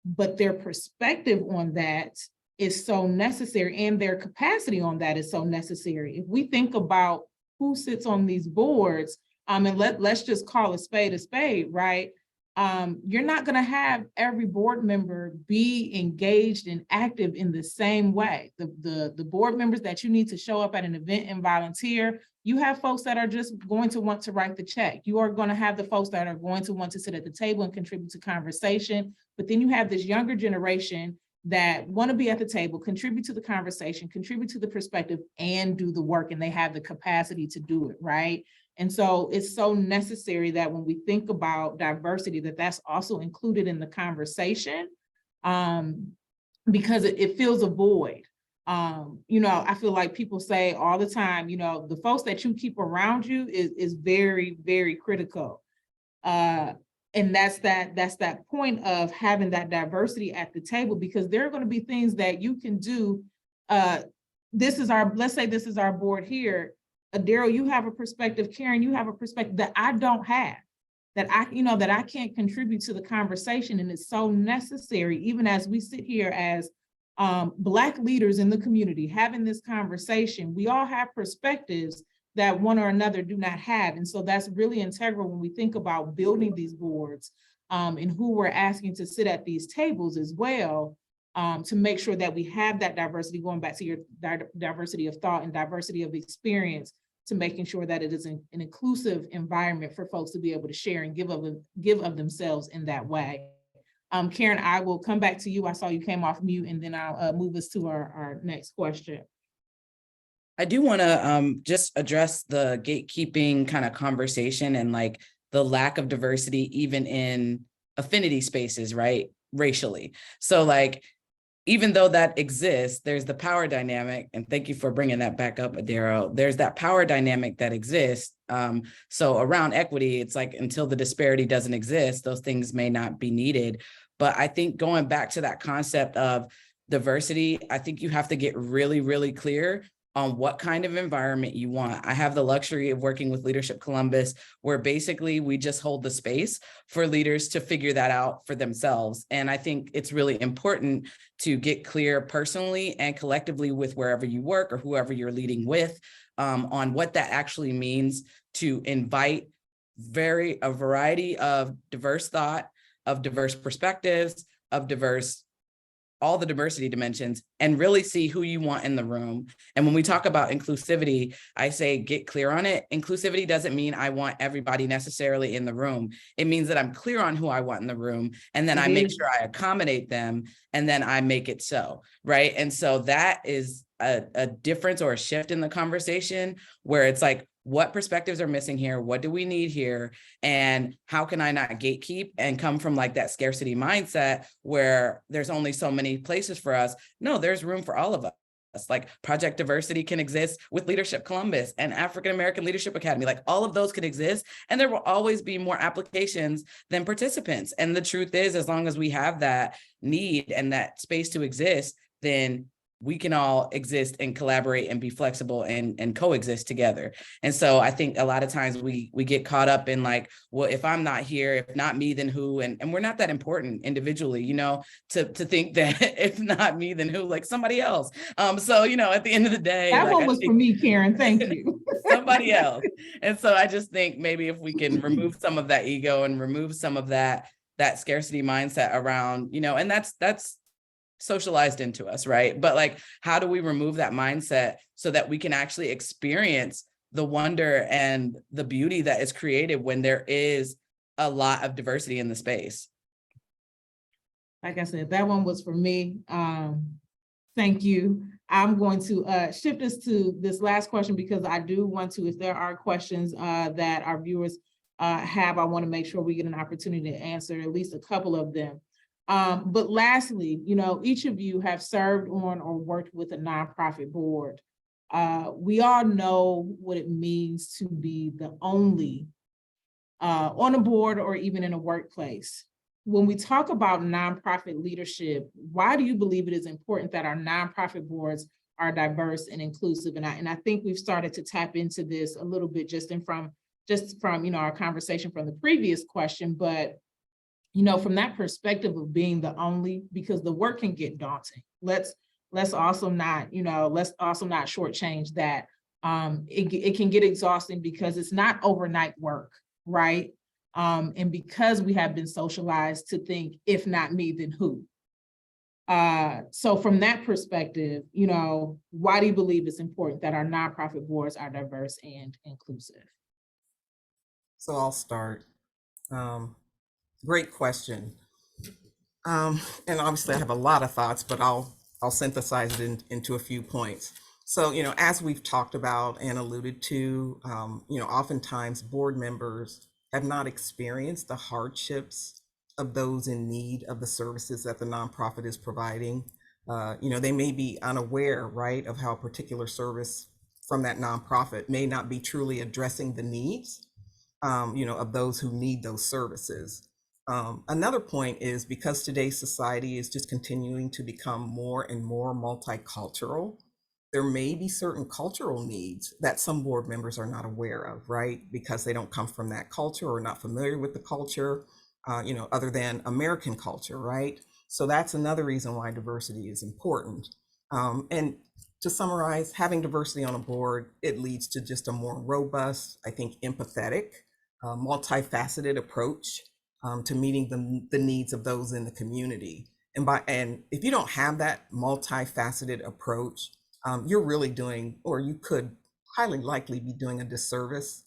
but their perspective on that is so necessary, and their capacity on that is so necessary. If we think about who sits on these boards, and let's just call a spade, right? You're not going to have every board member be engaged and active in the same way. The board members that you need to show up at an event and volunteer, you have folks that are just going to want to write the check. You are going to have the folks that are going to want to sit at the table and contribute to conversation. But then you have this younger generation that want to be at the table, contribute to the conversation, contribute to the perspective, and do the work, and they have the capacity to do it, right? And so it's so necessary that when we think about diversity, that's also included in the conversation, because it fills a void. I feel like people say all the time, the folks that you keep around you is very, very critical. And that's that point of having that diversity at the table, because there are going to be things that you can do. Let's say this is our board here. Daryl, you have a perspective. Karen, you have a perspective that I don't have, that I can't contribute to the conversation. And it's so necessary, even as we sit here as Black leaders in the community having this conversation, we all have perspectives that one or another do not have. And so that's really integral when we think about building these boards, and who we're asking to sit at these tables as well, to make sure that we have that diversity, going back to your diversity of thought and diversity of experience, to making sure that it is an inclusive environment for folks to be able to share and give of themselves in that way. Karen, I will come back to you. I saw you came off mute, and then I'll move us to our next question. I do want to just address the gatekeeping kind of conversation and like the lack of diversity, even in affinity spaces, right? Racially. So like, even though that exists, there's the power dynamic, and thank you for bringing that back up, Adara. There's that power dynamic that exists. So around equity, it's like until the disparity doesn't exist, those things may not be needed. But I think going back to that concept of diversity, I think you have to get really, really clear on what kind of environment you want. I have the luxury of working with Leadership Columbus, where basically we just hold the space for leaders to figure that out for themselves. And I think it's really important to get clear personally and collectively with wherever you work or whoever you're leading with, on what that actually means to invite a variety of diverse thought, of diverse perspectives, of all the diversity dimensions, and really see who you want in the room. And when we talk about inclusivity, I say get clear on it. Inclusivity doesn't mean I want everybody necessarily in the room. It means that I'm clear on who I want in the room, and then I make sure I accommodate them, and then I make it so, right? And so that is a difference or a shift in the conversation where it's like, what perspectives are missing here? What do we need here? And how can I not gatekeep and come from like that scarcity mindset where there's only so many places for us? No, there's room for all of us. Like Project Diversity can exist with Leadership Columbus and African American Leadership Academy. Like all of those can exist, and there will always be more applications than participants. And the truth is, as long as we have that need and that space to exist, then we can all exist and collaborate and be flexible and coexist together. And so I think a lot of times we get caught up in like, well, if I'm not here, if not me, then who? And we're not that important individually, to think that if not me, then who, like somebody else. So, at the end of the day, that like, one was for me, Karen. Thank you. Somebody else. And so I just think maybe if we can remove some of that ego and remove some of that scarcity mindset around, and that's socialized into us, right? But like, how do we remove that mindset so that we can actually experience the wonder and the beauty that is created when there is a lot of diversity in the space? Like I said, that one was for me. Thank you. I'm going to shift us to this last question because I do want to, if there are questions that our viewers have, I want to make sure we get an opportunity to answer at least a couple of them. But lastly, each of you have served on or worked with a nonprofit board. We all know what it means to be the only on a board or even in a workplace. When we talk about nonprofit leadership, why do you believe it is important that our nonprofit boards are diverse and inclusive? And I think we've started to tap into this a little bit just from our conversation from the previous question, but from that perspective of being the only, because the work can get daunting. Let's also not shortchange that. It can get exhausting because it's not overnight work, right? And because we have been socialized to think, if not me, then who? So from that perspective, why do you believe it's important that our nonprofit boards are diverse and inclusive? So I'll start. Great question. And obviously I have a lot of thoughts, but I'll synthesize it into a few points. So, as we've talked about and alluded to, oftentimes board members have not experienced the hardships of those in need of the services that the nonprofit is providing. They may be unaware, right, of how a particular service from that nonprofit may not be truly addressing the needs, of those who need those services. Another point is because today's society is just continuing to become more and more multicultural, there may be certain cultural needs that some board members are not aware of, right? Because they don't come from that culture or not familiar with the culture, other than American culture, right? So that's another reason why diversity is important. And to summarize, having diversity on a board, it leads to just a more robust, I think, empathetic, multifaceted approach to meeting the needs of those in the community. And if you don't have that multifaceted approach, you're really doing, or you could highly likely be doing a disservice,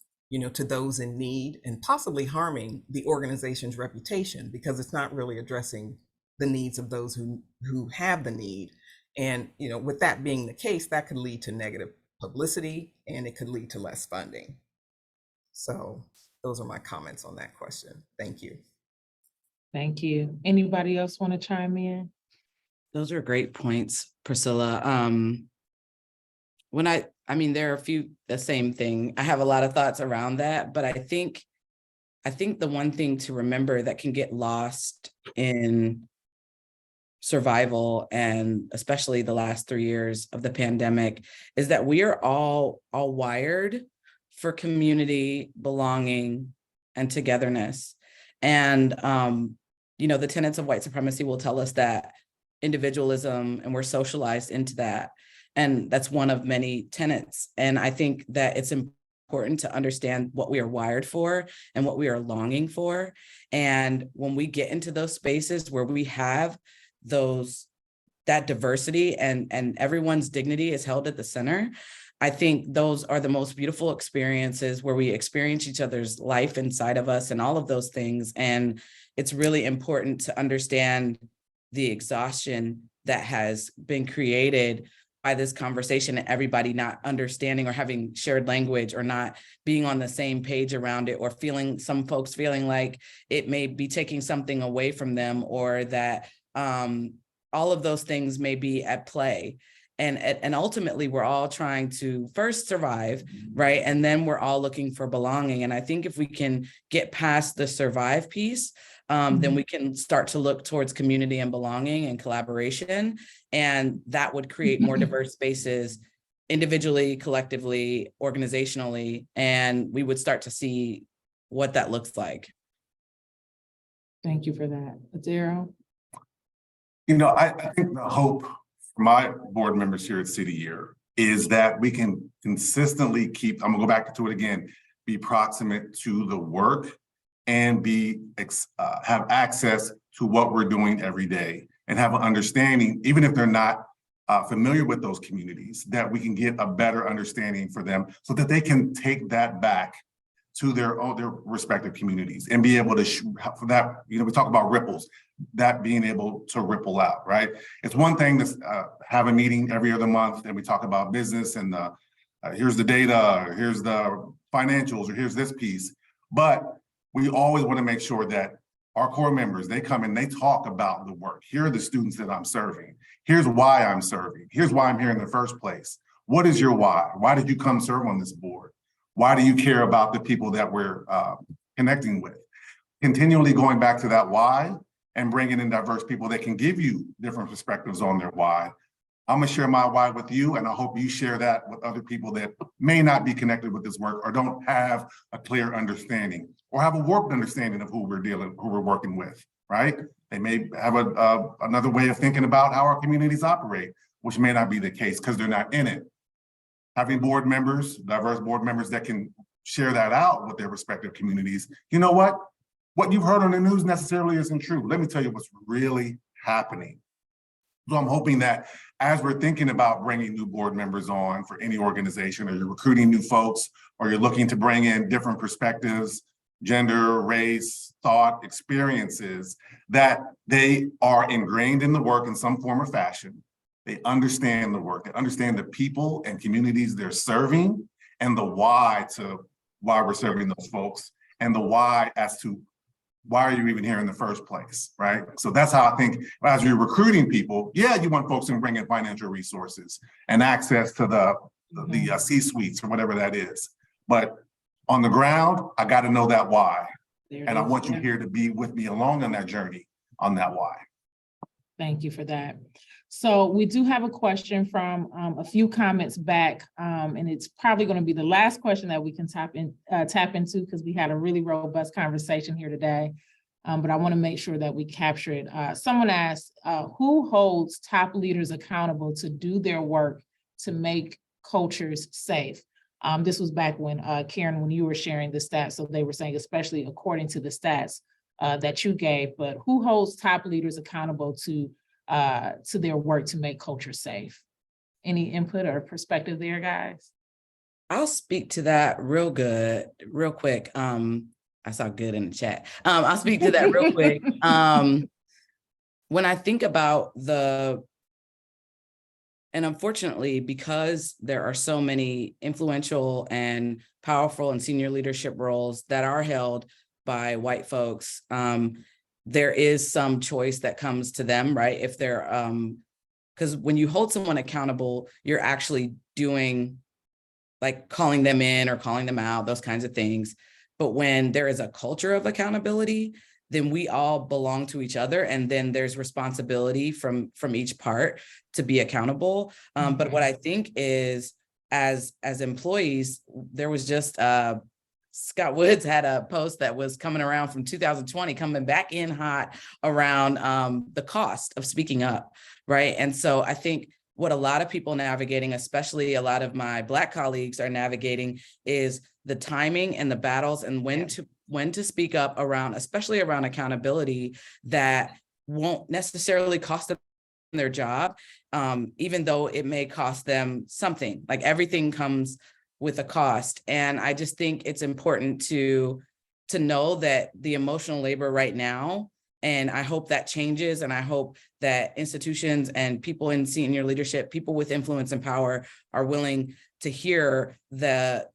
to those in need and possibly harming the organization's reputation because it's not really addressing the needs of those who have the need. And, with that being the case, that could lead to negative publicity and it could lead to less funding. So those are my comments on that question. Thank you. Thank you. Anybody else want to chime in? Those are great points, Priscilla. There are a few, the same thing. I have a lot of thoughts around that, but I think the one thing to remember that can get lost in survival, and especially the last 3 years of the pandemic, is that we are all wired for community, belonging, and togetherness. And the tenets of white supremacy will tell us that individualism, and we're socialized into that. And that's one of many tenets. And I think that it's important to understand what we are wired for and what we are longing for. And when we get into those spaces where we have that diversity and everyone's dignity is held at the center, I think those are the most beautiful experiences where we experience each other's life inside of us and all of those things. And it's really important to understand the exhaustion that has been created by this conversation and everybody not understanding or having shared language or not being on the same page around it, or some folks feeling like it may be taking something away from them, or that all of those things may be at play. And ultimately, we're all trying to first survive, right? And then we're all looking for belonging. And I think if we can get past the survive piece, then we can start to look towards community and belonging and collaboration. And that would create more diverse spaces individually, collectively, organizationally, and we would start to see what that looks like. Thank you for that. Adero? I think the hope for my board members here at City Year is that we can consistently keep, I'm gonna go back to it again, be proximate to the work and have access to what we're doing every day, and have an understanding, even if they're not familiar with those communities, that we can get a better understanding for them so that they can take that back to their respective communities and be able to, for that, we talk about ripples, that being able to ripple out, right? It's one thing to have a meeting every other month and we talk about business and here's the data, or here's the financials, or here's this piece. But we always want to make sure that our core members, they come and they talk about the work. Here are the students that I'm serving. Here's why I'm serving. Here's why I'm here in the first place. What is your why? Why did you come serve on this board? Why do you care about the people that we're connecting with? Continually going back to that why and bringing in diverse people that can give you different perspectives on their why. I'm gonna share my why with you, and I hope you share that with other people that may not be connected with this work or don't have a clear understanding or have a warped understanding of who we're working with, right? They may have another way of thinking about how our communities operate, which may not be the case because they're not in it. Having board members, diverse board members that can share that out with their respective communities. You know what? What you've heard on the news necessarily isn't true. Let me tell you what's really happening. So I'm hoping that as we're thinking about bringing new board members on for any organization, or you're recruiting new folks, or you're looking to bring in different perspectives, gender, race, thought, experiences, that they are ingrained in the work in some form or fashion. They understand the work, they understand the people and communities they're serving, and the why we're serving those folks, and the why as to why are you even here in the first place, right? So that's how I think as you're recruiting people, yeah, you want folks to bring in financial resources and access to the C-suites or whatever that is. But on the ground, I got to know that why. And I want you here to be with me along on that journey on that why. Thank you for that. So we do have a question from a few comments back, and it's probably going to be the last question that we can tap into because we had a really robust conversation here today. But I want to make sure that we capture it. Someone asked, who holds top leaders accountable to do their work to make cultures safe? This was back when, Karen, when you were sharing the stats. So they were saying, especially according to the stats that you gave, but who holds top leaders accountable to their work to make culture safe? Any input or perspective there, guys? I'll speak to that real quick. I saw good in the chat. I'll speak to that real quick. When I think about and unfortunately, because there are so many influential and powerful and senior leadership roles that are held by white folks, there is some choice that comes to them, right? If they're, because when you hold someone accountable, you're actually doing like calling them in or calling them out, those kinds of things. But when there is a culture of accountability, then we all belong to each other. And then there's responsibility from each part to be accountable. But what I think is, as employees, there was just Scott Woods had a post that was coming around from 2020, coming back in hot around the cost of speaking up, right? And so I think what a lot of people navigating, especially a lot of my Black colleagues are navigating, is the timing and the battles and when to speak up around, especially around accountability, that won't necessarily cost them their job, even though it may cost them something. Like, everything comes with a cost. And I just think it's important to know that the emotional labor right now, and I hope that changes, and I hope that institutions and people in senior leadership, people with influence and power, are willing to hear the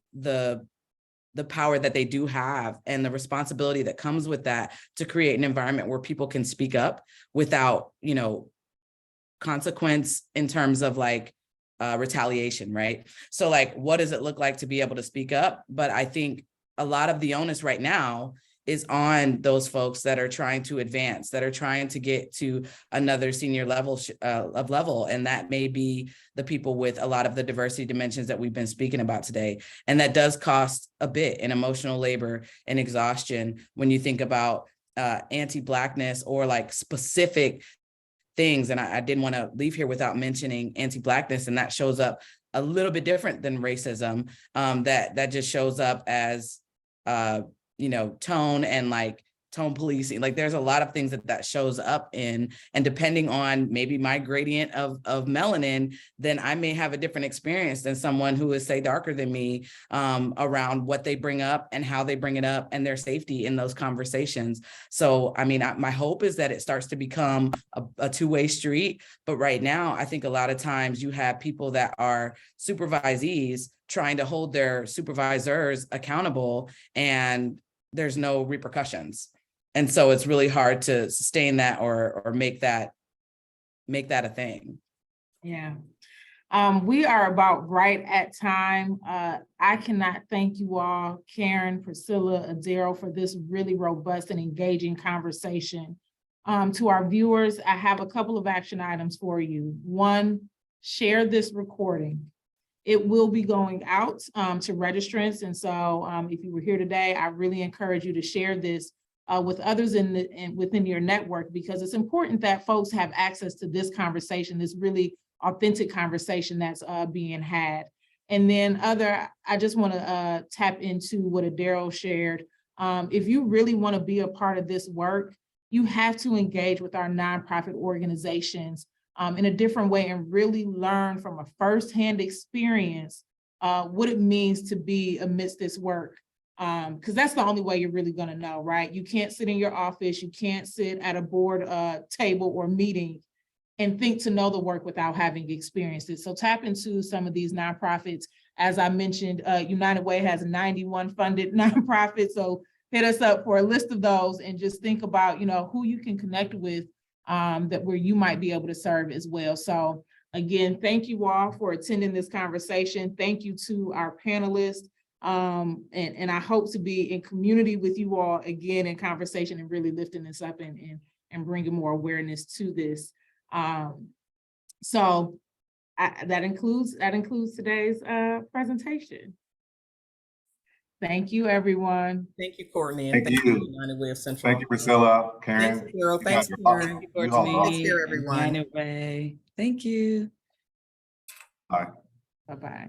power that they do have and the responsibility that comes with that, to create an environment where people can speak up without, consequence in terms of like retaliation, right? So like, what does it look like to be able to speak up? But I think a lot of the onus right now is on those folks that are trying to advance, that are trying to get to another senior level level. And that may be the people with a lot of the diversity dimensions that we've been speaking about today. And that does cost a bit in emotional labor and exhaustion when you think about anti-Blackness or like specific things. And I didn't want to leave here without mentioning anti-Blackness, and that shows up a little bit different than racism. That just shows up as tone and like tone policing. Like, there's a lot of things that shows up in, and depending on maybe my gradient of melanin, then I may have a different experience than someone who is, say, darker than me, around what they bring up and how they bring it up and their safety in those conversations. So, I mean, my hope is that it starts to become a two-way street. But right now, I think a lot of times you have people that are supervisees trying to hold their supervisors accountable, and there's no repercussions. And so it's really hard to sustain that or make that a thing. Yeah. We are about right at time. I cannot thank you all, Karen, Priscilla, Adero, for this really robust and engaging conversation. To our viewers, I have a couple of action items for you. One, share this recording. It will be going out to registrants. And so if you were here today, I really encourage you to share this with others within your network, because it's important that folks have access to this conversation, this really authentic conversation that's being had. And then I just want to tap into what Adero shared. If you really want to be a part of this work, you have to engage with our nonprofit organizations in a different way and really learn from a firsthand experience what it means to be amidst this work. Because that's the only way you're really going to know, right? You can't sit in your office, you can't sit at a board table or meeting and think to know the work without having experienced it. So tap into some of these nonprofits. As I mentioned, United Way has 91 funded nonprofits. So hit us up for a list of those and just think about, who you can connect with where you might be able to serve as well. So again, thank you all for attending this conversation. Thank you to our panelists. And I hope to be in community with you all again in conversation and really lifting this up and bringing more awareness to this. So that includes today's presentation. Thank you, everyone. Thank you, Courtney. And Thank you. United Way of Central. Thank you, Priscilla, Karen. Thanks, Carol. You Thanks, guys are Karen. awesome. Thank You all you, are Courtney. Thanks, everyone. United Way. Thank you. Bye. Bye-bye.